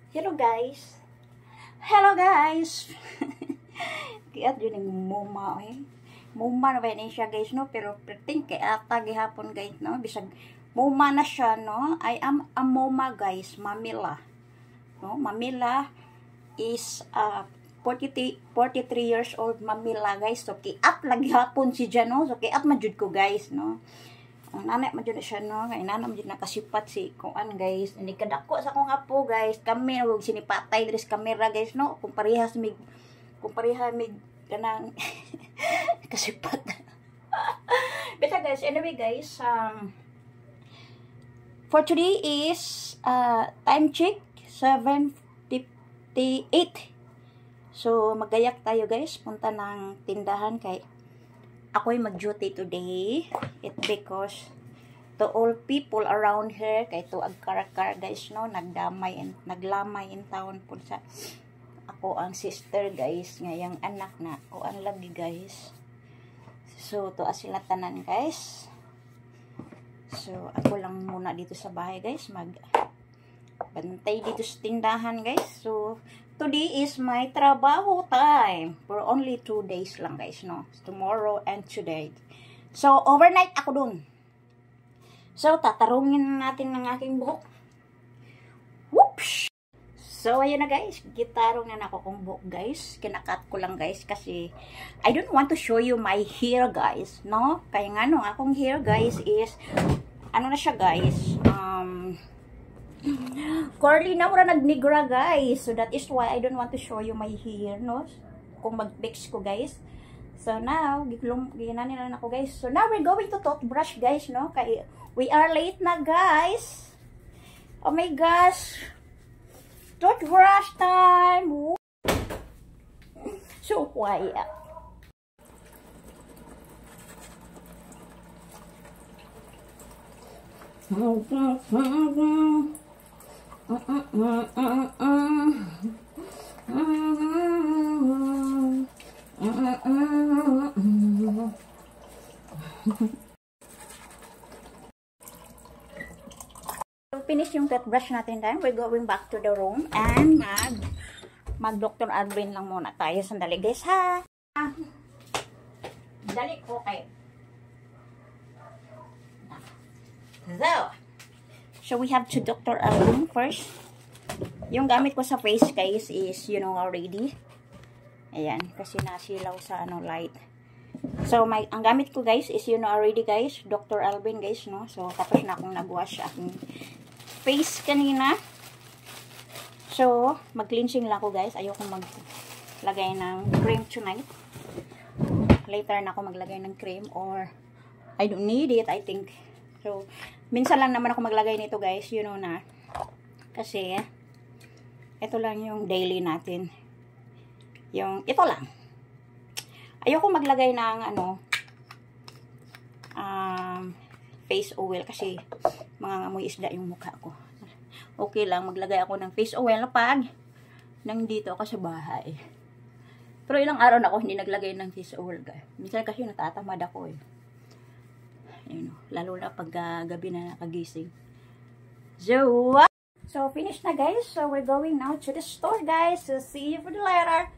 Hello guys. Hello guys. Kaya yun yung muma eh. Muma na ba yun siya guys no. Pero pretend kay ata gihapon guys no. Bisag muma na siya no. I am a muma guys. Mamila. No? Mamila is 43 years old Mamila guys. So kiat lagi hapon si dyan no. So kiat majud ko guys no. Ang nanay man dyan siya no, kaya nanay man dyan nakasipat si kuan guys. Hindi kadako sa akong apo guys. Kami huwag sinipatay dres kamera guys no. Kung pareha mig kanang kasipat. Beta guys, anyway guys, for today is time check 7:58. So magayak tayo guys, punta ng tindahan kay ako'y mag-duty today. It because to all people around here, kay to agkar-kar guys, no, naglamay in town po sa ako ang sister guys, ngayang anak na, o ang lagi guys. So, to sila tanan guys. So, ako lang muna dito sa bahay guys, bantay dito sa tindahan guys. So, today is my trabaho time. For only 2 days lang guys, no? Tomorrow and today. So, overnight ako dun. So, tatarungin natin ng aking buhok. Whoops! So, ayun na guys. Gitarong na ako kong buhok guys. Kinakat ko lang guys kasi I don't want to show you my hair guys, no? Kaya nga no, akong hair guys is ano na siya guys? Curly na mura nagnigra guys. So that is why I don't want to show you my hair, no? Kung mag-fix ko guys. So now, ginanin na ako guys. So now we're going to toothbrush guys, no? Kaya we are late na guys. Oh my gosh. Toothbrush time. So quiet. Finish yung toothbrush natin then we're going back to the room and mag Dr. Alvin lang muna tayo sandali guys ha. Dali ko kayo. So we have to Dr. Alvin first. Yung gamit ko sa face guys is you know already. Ayan kasi nasilaw sa ano light. So ang gamit ko guys is you know already guys, Dr. Alvin guys no. So tapos na akong nagwash aking face kanina. So mag-cleansing lang ako guys. Ayoko maglagay ng cream tonight. Later na ako maglagay ng cream or I don't need it I think. So minsan lang naman ako maglagay nito guys, you know na. Kasi ito lang yung daily natin. Yung ito lang. Ayoko maglagay ng ano face oil kasi mga ngamoy isda yung mukha ko. Okay lang maglagay ako ng face oil pag nandito ako sa bahay. Pero ilang araw na ako hindi naglagay ng face oil guys. Minsan kasi natatamad ako eh. You know, lalo na pag gabi na nakagising. So finished na guys. So we're going now to the store guys. So see you for the later.